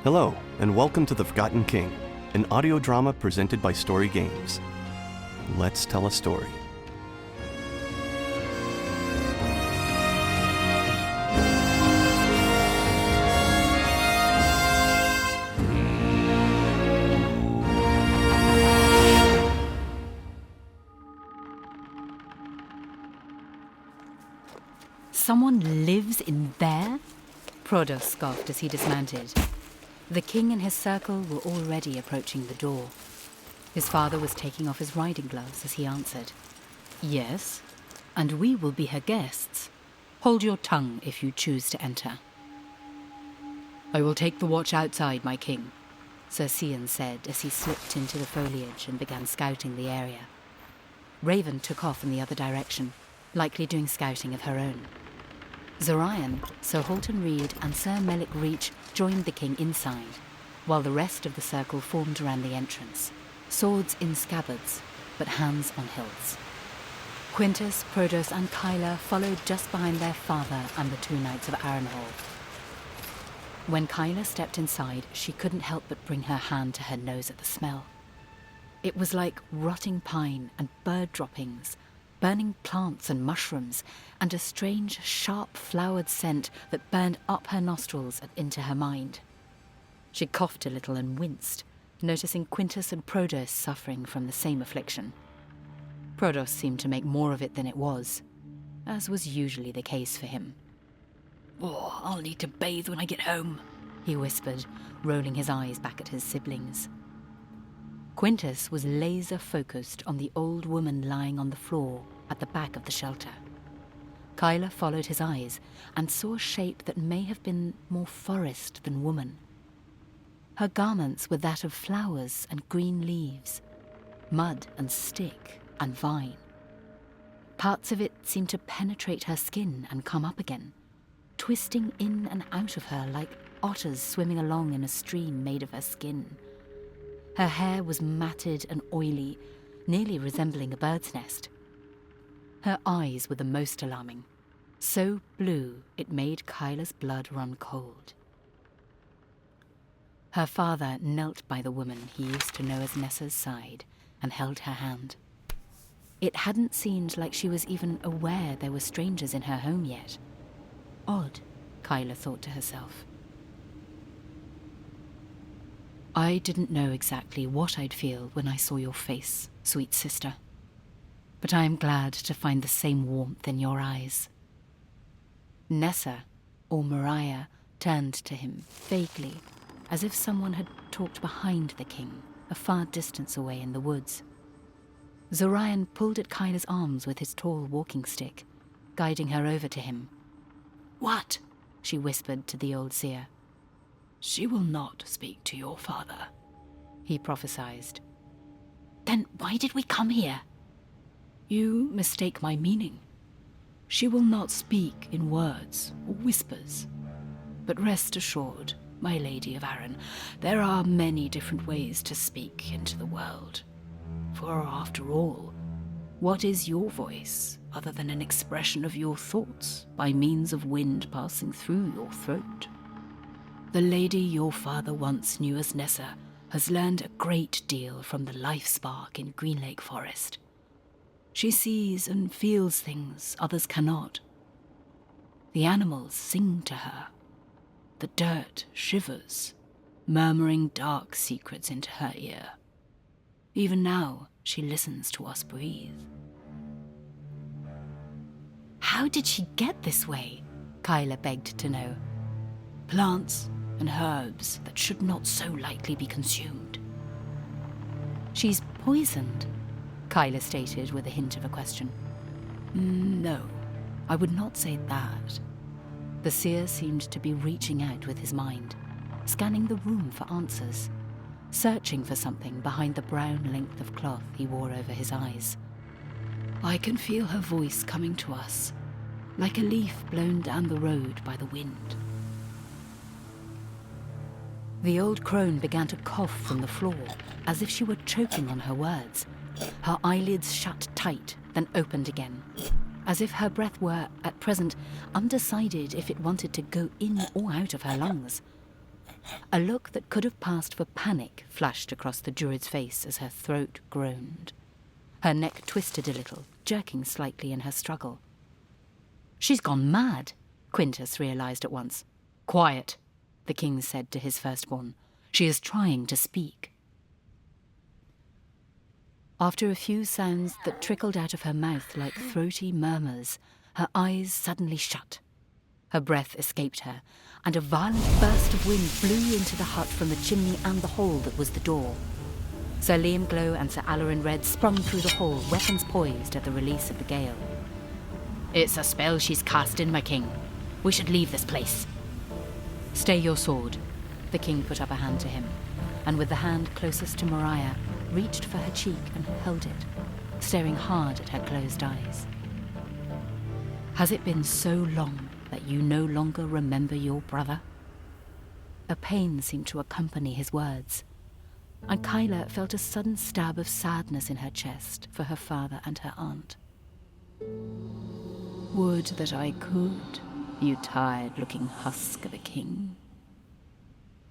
Hello, and welcome to The Forgotten King, an audio drama presented by Story Games. Let's tell a story. Someone lives in there? Prodos scoffed as he dismounted. The king and his circle were already approaching the door. His father was taking off his riding gloves as he answered. Yes, and we will be her guests. Hold your tongue if you choose to enter. I will take the watch outside, my king, Sir Cian said as he slipped into the foliage and began scouting the area. Raven took off in the other direction, likely doing scouting of her own. Zorian, Sir Halton Reed and Sir Melic Reach joined the king inside, while the rest of the circle formed around the entrance, swords in scabbards, but hands on hilts. Quintus, Prodos and Kyla followed just behind their father and the two knights of Arrenhal. When Kyla stepped inside, she couldn't help but bring her hand to her nose at the smell. It was like rotting pine and bird droppings, burning plants and mushrooms, and a strange, sharp, flowered scent that burned up her nostrils and into her mind. She coughed a little and winced, noticing Quintus and Prodos suffering from the same affliction. Prodos seemed to make more of it than it was, as was usually the case for him. "Oh, I'll need to bathe when I get home," he whispered, rolling his eyes back at his siblings. Quintus was laser-focused on the old woman lying on the floor at the back of the shelter. Kyla followed his eyes and saw a shape that may have been more forest than woman. Her garments were that of flowers and green leaves, mud and stick and vine. Parts of it seemed to penetrate her skin and come up again, twisting in and out of her like otters swimming along in a stream made of her skin. Her hair was matted and oily, nearly resembling a bird's nest. Her eyes were the most alarming, so blue it made Kyla's blood run cold. Her father knelt by the woman he used to know as Nessa's side and held her hand. It hadn't seemed like she was even aware there were strangers in her home yet. Odd, Kyla thought to herself. I didn't know exactly what I'd feel when I saw your face, sweet sister. But I am glad to find the same warmth in your eyes. Nessa, or Mariah, turned to him vaguely, as if someone had talked behind the king, a far distance away in the woods. Zorian pulled at Kyla's arms with his tall walking stick, guiding her over to him. What? She whispered to the old seer. She will not speak to your father, he prophesied. Then why did we come here? You mistake my meaning. She will not speak in words or whispers. But rest assured, my Lady of Arron, there are many different ways to speak into the world. For after all, what is your voice other than an expression of your thoughts by means of wind passing through your throat? The lady your father once knew as Nessa has learned a great deal from the life spark in Greenlake Forest. She sees and feels things others cannot. The animals sing to her. The dirt shivers, murmuring dark secrets into her ear. Even now, she listens to us breathe. How did she get this way? Kyla begged to know. Plants and herbs that should not so lightly be consumed. She's poisoned, Kyla stated with a hint of a question. No, I would not say that. The seer seemed to be reaching out with his mind, scanning the room for answers, searching for something behind the brown length of cloth he wore over his eyes. I can feel her voice coming to us, like a leaf blown down the road by the wind. The old crone began to cough from the floor, as if she were choking on her words. Her eyelids shut tight, then opened again, as if her breath were, at present, undecided if it wanted to go in or out of her lungs. A look that could have passed for panic flashed across the Druid's face as her throat groaned. Her neck twisted a little, jerking slightly in her struggle. "She's gone mad," Quintus realized at once. "Quiet," the king said to his firstborn. "She is trying to speak." After a few sounds that trickled out of her mouth like throaty murmurs, her eyes suddenly shut. Her breath escaped her, and a violent burst of wind blew into the hut from the chimney and the hole that was the door. Sir Liam Glow and Sir Alarin Red sprung through the hall, weapons poised at the release of the gale. "It's a spell she's cast in, my king. We should leave this place." "Stay your sword." The king put up a hand to him, and with the hand closest to Mariah, reached for her cheek and held it, staring hard at her closed eyes. "Has it been so long that you no longer remember your brother?" A pain seemed to accompany his words, and Kyla felt a sudden stab of sadness in her chest for her father and her aunt. "Would that I could, you tired-looking husk of a king."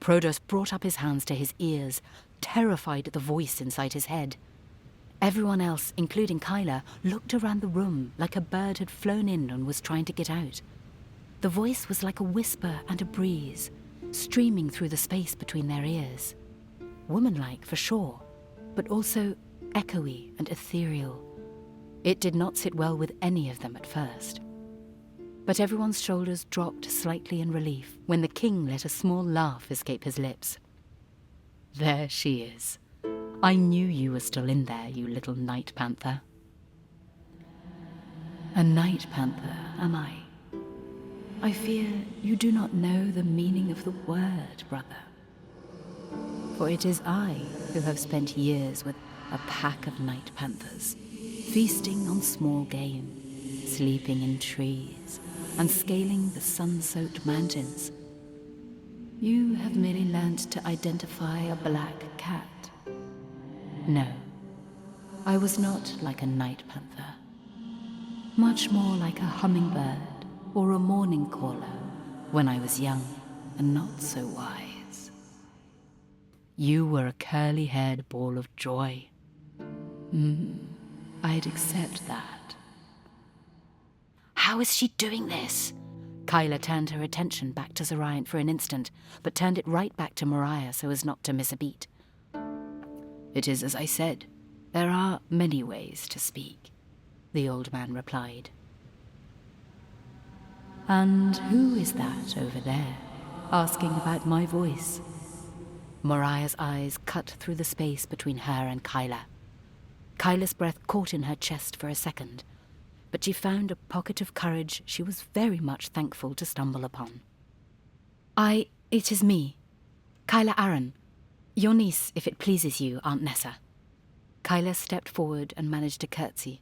Prodos brought up his hands to his ears, terrified at the voice inside his head. Everyone else, including Kyla, looked around the room like a bird had flown in and was trying to get out. The voice was like a whisper and a breeze, streaming through the space between their ears. Womanlike, for sure, but also echoey and ethereal. It did not sit well with any of them at first. But everyone's shoulders dropped slightly in relief when the king let a small laugh escape his lips. "There she is. I knew you were still in there, you little night panther." "A night panther, am I? I fear you do not know the meaning of the word, brother. For it is I who have spent years with a pack of night panthers, feasting on small game, sleeping in trees, and scaling the sun-soaked mountains. You have merely learnt to identify a black cat. No, I was not like a night panther. Much more like a hummingbird or a morning caller when I was young and not so wise. You were a curly-haired ball of joy. I'd accept that." "How is she doing this?" Kyla turned her attention back to Zoriant for an instant, but turned it right back to Mariah so as not to miss a beat. "It is as I said. There are many ways to speak," the old man replied. "And who is that over there, asking about my voice?" Mariah's eyes cut through the space between her and Kyla. Kyla's breath caught in her chest for a second, but she found a pocket of courage she was very much thankful to stumble upon. It is me, Gael Arron, your niece, if it pleases you, Aunt Nessa." Kyla stepped forward and managed a curtsy.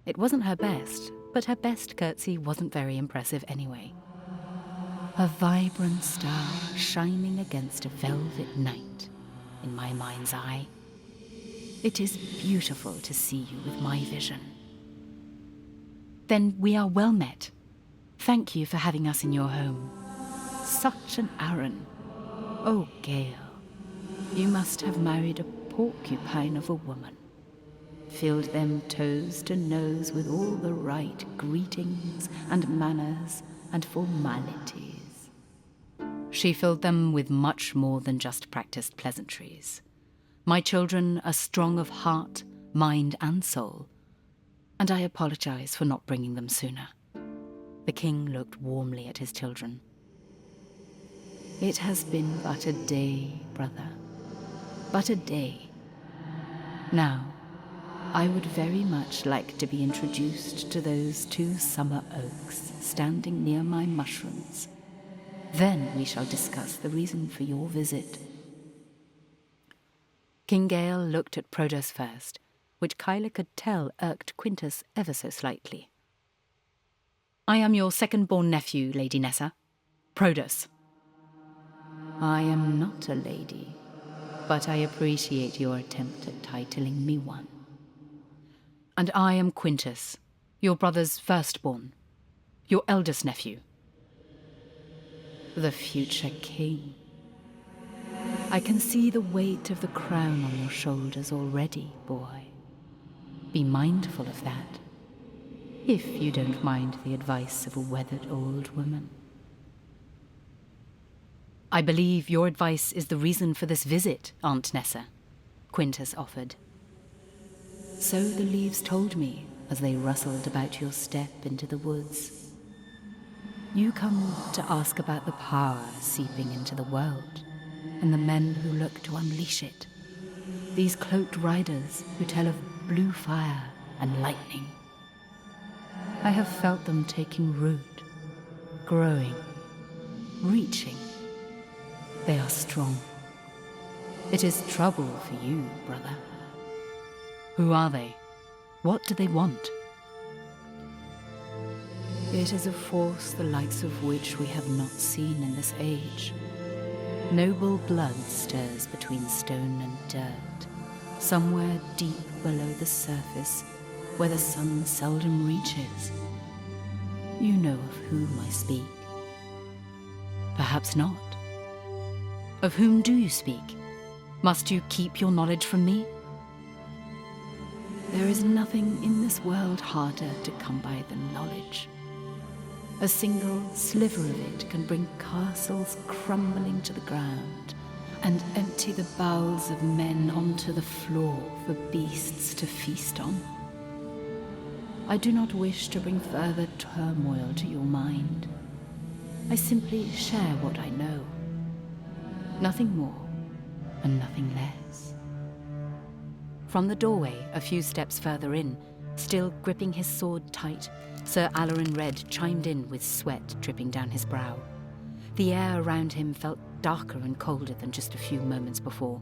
It wasn't her best, but her best curtsy wasn't very impressive anyway. A vibrant star shining against a velvet night, in my mind's eye. It is beautiful to see you with my vision. "Then we are well met. Thank you for having us in your home. Such an Arron. Oh, Gael, you must have married a porcupine of a woman. Filled them toes to nose with all the right greetings and manners and formalities." "She filled them with much more than just practiced pleasantries. My children are strong of heart, mind, and soul, and I apologize for not bringing them sooner." The king looked warmly at his children. "It has been but a day, brother. But a day. Now, I would very much like to be introduced to those two summer oaks standing near my mushrooms. Then we shall discuss the reason for your visit." King Gael looked at Prodos first, which Kyla could tell irked Quintus ever so slightly. "I am your second-born nephew, Lady Nessa. Prodos." "I am not a lady, but I appreciate your attempt at titling me one." "And I am Quintus, your brother's firstborn, your eldest nephew." "The future king. I can see the weight of the crown on your shoulders already, boy. Be mindful of that, if you don't mind the advice of a weathered old woman. I believe your advice is the reason for this visit, Aunt Nessa, Quintus offered. So the leaves told me as they rustled about your step into the woods. You come to ask about the power seeping into the world, and the men who look to unleash it. These cloaked riders who tell of blue fire and lightning. I have felt them taking root, growing, reaching. They are strong. It is trouble for you, brother. Who are they? What do they want? It is a force the likes of which we have not seen in this age. Noble blood stirs between stone and dirt, somewhere deep below the surface, where the sun seldom reaches. You know of whom I speak. Perhaps not. Of whom do you speak? Must you keep your knowledge from me? There is nothing in this world harder to come by than knowledge. A single sliver of it can bring castles crumbling to the ground and empty the bowels of men onto the floor for beasts to feast on. I do not wish to bring further turmoil to your mind. I simply share what I know. Nothing more and nothing less. From the doorway, a few steps further in, still gripping his sword tight, Sir Alarin Red chimed in with sweat dripping down his brow. The air around him felt darker and colder than just a few moments before.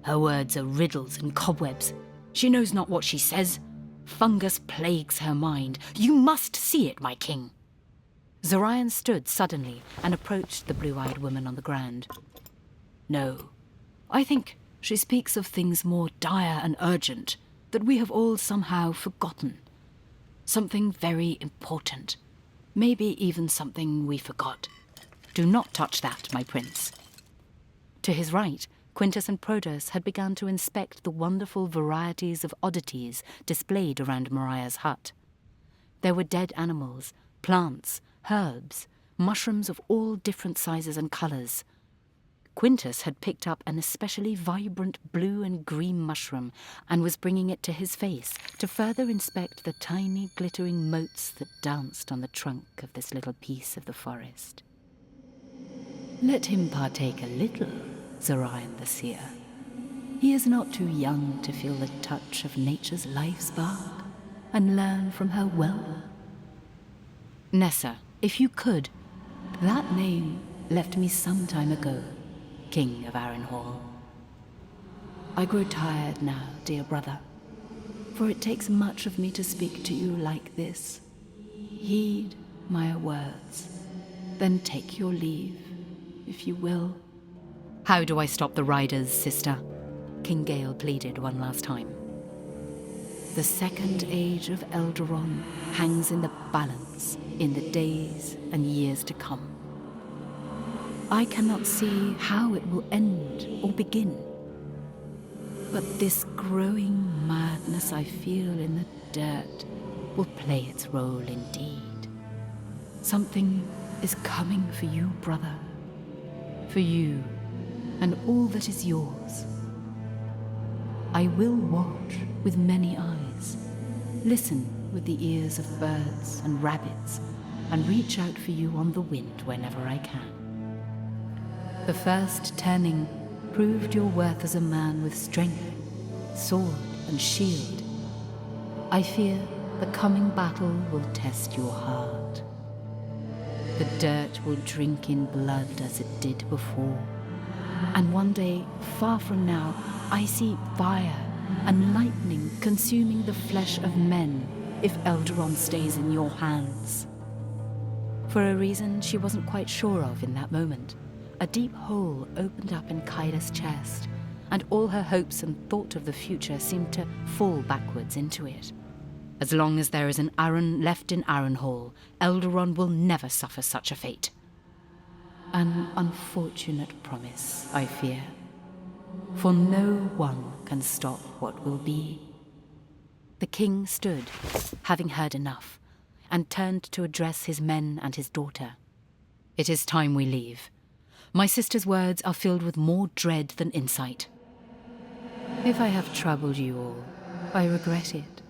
Her words are riddles and cobwebs. She knows not what she says. Fungus plagues her mind. You must see it, my king. Zorion stood suddenly and approached the blue-eyed woman on the ground. No, I think she speaks of things more dire and urgent that we have all somehow forgotten. Something very important. Maybe even something we forgot. Do not touch that, my prince. To his right, Quintus and Protus had begun to inspect the wonderful varieties of oddities displayed around Mariah's hut. There were dead animals, plants, herbs, mushrooms of all different sizes and colours. Quintus had picked up an especially vibrant blue and green mushroom and was bringing it to his face to further inspect the tiny glittering motes that danced on the trunk of this little piece of the forest. Let him partake a little, Zorion the seer. He is not too young to feel the touch of nature's life spark and learn from her well. Nessa, if you could, that name left me some time ago, King of Arron. I grow tired now, dear brother, for it takes much of me to speak to you like this. Heed my words, then take your leave, if you will. How do I stop the riders, sister? King Gael pleaded one last time. The second age of Eldaron hangs in the balance in the days and years to come. I cannot see how it will end or begin. But this growing madness I feel in the dirt will play its role indeed. Something is coming for you, brother. For you and all that is yours. I will watch with many eyes, listen with the ears of birds and rabbits, and reach out for you on the wind whenever I can. The first turning proved your worth as a man with strength, sword and shield. I fear the coming battle will test your heart. The dirt will drink in blood as it did before. And one day, far from now, I see fire and lightning consuming the flesh of men if Eldaron stays in your hands. For a reason she wasn't quite sure of in that moment, a deep hole opened up in Kyla's chest, and all her hopes and thought of the future seemed to fall backwards into it. As long as there is an Arron left in Arron, Eldaron will never suffer such a fate. An unfortunate promise, I fear. For no one can stop what will be. The king stood, having heard enough, and turned to address his men and his daughter. It is time we leave. My sister's words are filled with more dread than insight. If I have troubled you all, I regret it.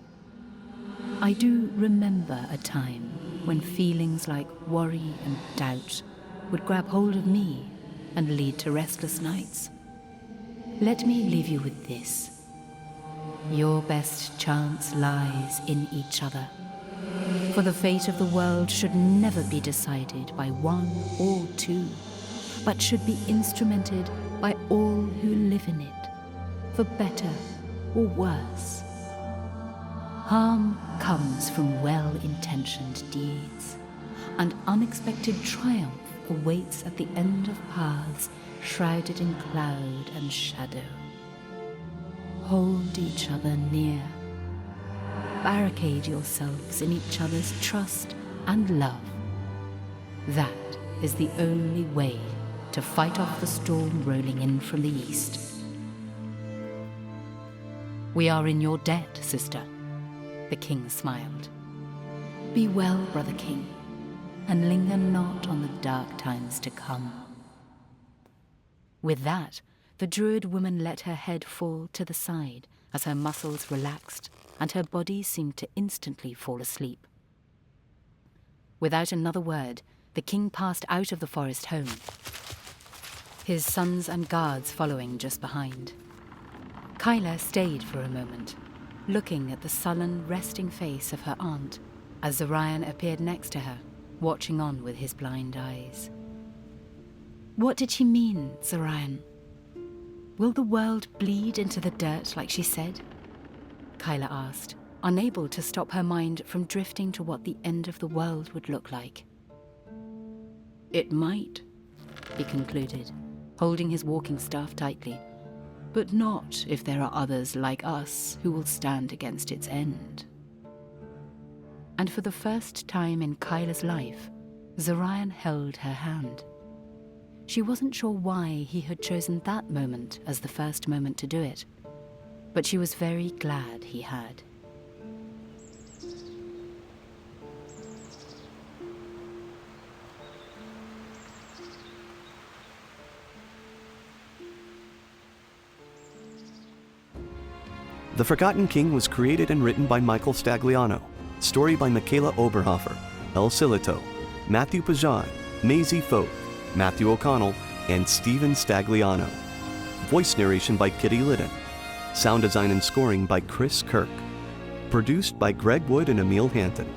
I do remember a time when feelings like worry and doubt would grab hold of me and lead to restless nights. Let me leave you with this. Your best chance lies in each other. For the fate of the world should never be decided by one or two, but should be instrumented by all who live in it, for better or worse. Harm comes from well-intentioned deeds, and unexpected triumph awaits at the end of paths shrouded in cloud and shadow. Hold each other near. Barricade yourselves in each other's trust and love. That is the only way to fight off the storm rolling in from the east. We are in your debt, sister, the king smiled. Be well, brother king, and linger not on the dark times to come. With that, the druid woman let her head fall to the side as her muscles relaxed and her body seemed to instantly fall asleep. Without another word, the king passed out of the forest home, his sons and guards following just behind. Kyla stayed for a moment, looking at the sullen, resting face of her aunt as Zorion appeared next to her, watching on with his blind eyes. What did she mean, Zorion? Will the world bleed into the dirt like she said? Kyla asked, unable to stop her mind from drifting to what the end of the world would look like. It might, he concluded, holding his walking staff tightly, but not if there are others like us who will stand against its end. And for the first time in Kyla's life, Zorion held her hand. She wasn't sure why he had chosen that moment as the first moment to do it, but she was very glad he had. The Forgotten King was created and written by Michael Stagliano. Story by Michaela Oberhofer, El Silito, Matthew Pajad, Maisie Foth, Matthew O'Connell, and Steven Stagliano. Voice narration by Kitty Liddon. Sound design and scoring by Chris Kirk. Produced by Greg Wood and Emil Hanton.